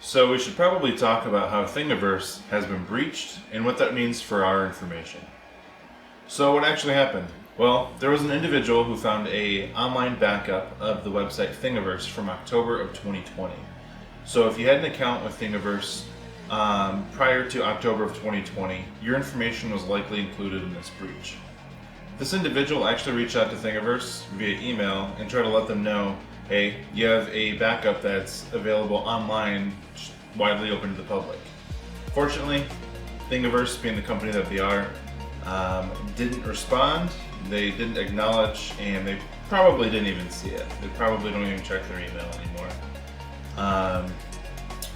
So we should probably talk about how Thingiverse has been breached and what that means for our information. So what actually happened? Well, there was an individual who found an online backup of the website Thingiverse from October of 2020. So if you had an account with Thingiverse prior to October of 2020, your information was likely included in this breach. This individual actually reached out to Thingiverse via email and tried to let them know, hey, you have a backup that's available online, widely open to the public. Fortunately, Thingiverse, being the company that they are, didn't respond, they didn't acknowledge, and they probably didn't even see it. They probably don't even check their email anymore.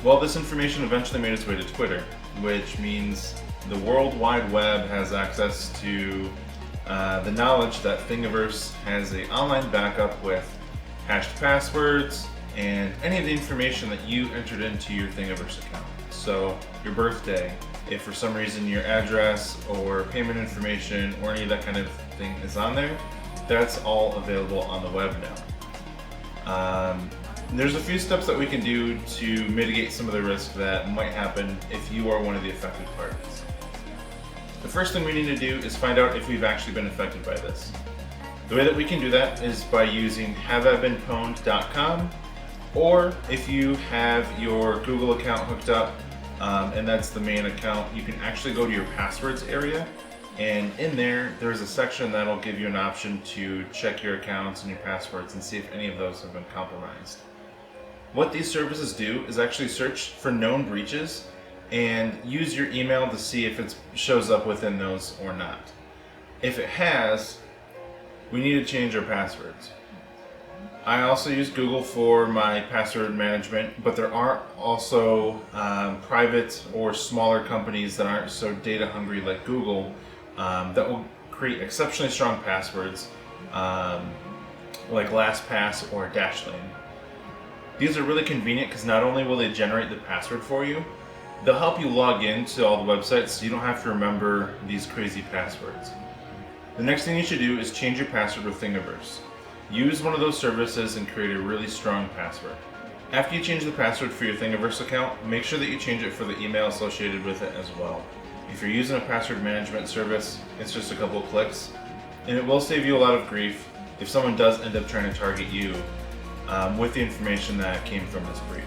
Well, this information eventually made its way to Twitter, which means the World Wide Web has access to the knowledge that Thingiverse has an online backup with hashed passwords and any of the information that you entered into your Thingiverse account. So your birthday, if for some reason your address or payment information or any of that kind of thing is on there, that's all available on the web now. There's a few steps that we can do to mitigate some of the risk that might happen if you are one of the affected parties. The first thing we need to do is find out if we've actually been affected by this. The way that we can do that is by using haveibeenpwned.com, or if you have your Google account hooked up, and that's the main account, you can actually go to your passwords area, and in there's a section that'll give you an option to check your accounts and your passwords and see if any of those have been compromised. What these services do is actually search for known breaches and use your email to see if it shows up within those or not. If it has, we need to change our passwords. I also use Google for my password management, but there are also private or smaller companies that aren't so data hungry like Google that will create exceptionally strong passwords like LastPass or Dashlane. These are really convenient because not only will they generate the password for you, they'll help you log in to all the websites so you don't have to remember these crazy passwords. The next thing you should do is change your password with Thingiverse. Use one of those services and create a really strong password. After you change the password for your Thingiverse account, make sure that you change it for the email associated with it as well. If you're using a password management service, it's just a couple of clicks, and it will save you a lot of grief if someone does end up trying to target you with the information that came from this breach.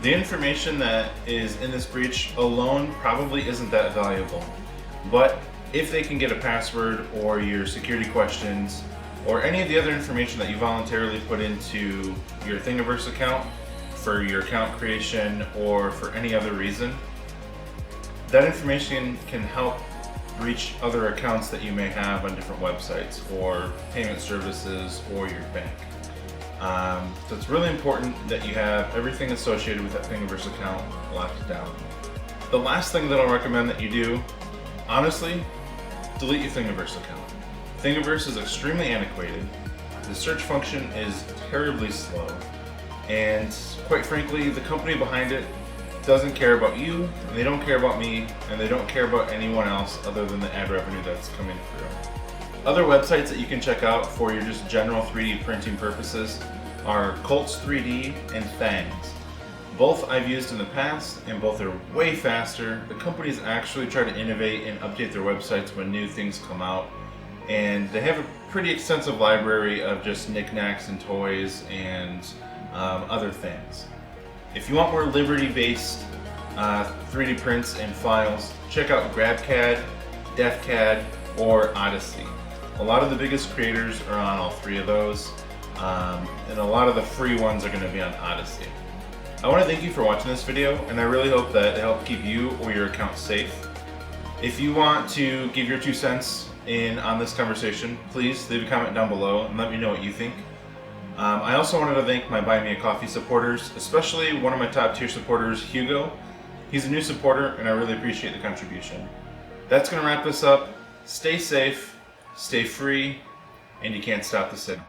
The information that is in this breach alone probably isn't that valuable, but if they can get a password or your security questions or any of the other information that you voluntarily put into your Thingiverse account for your account creation or for any other reason, that information can help reach other accounts that you may have on different websites or payment services or your bank. So it's really important that you have everything associated with that Thingiverse account locked down. The last thing that I'll recommend that you do, honestly, delete your Thingiverse account. Thingiverse is extremely antiquated, the search function is terribly slow, and quite frankly, the company behind it doesn't care about you, and they don't care about me, and they don't care about anyone else other than the ad revenue that's coming through. Other websites that you can check out for your just general 3D printing purposes are Colts 3D and Fangs. Both I've used in the past, and both are way faster. The companies actually try to innovate and update their websites when new things come out, and they have a pretty extensive library of just knickknacks and toys and other things. If you want more Liberty-based 3D prints and files, check out GrabCAD, DefCAD, or Odyssey. A lot of the biggest creators are on all three of those, and a lot of the free ones are going to be on Odyssey. I want to thank you for watching this video, and I really hope that it helped keep you or your account safe. If you want to give your 2 cents in on this conversation, please leave a comment down below and let me know what you think. I also wanted to thank my Buy Me a Coffee supporters, especially one of my top tier supporters, Hugo. He's a new supporter, and I really appreciate the contribution. That's going to wrap this up. Stay safe, stay free, and you can't stop the signal.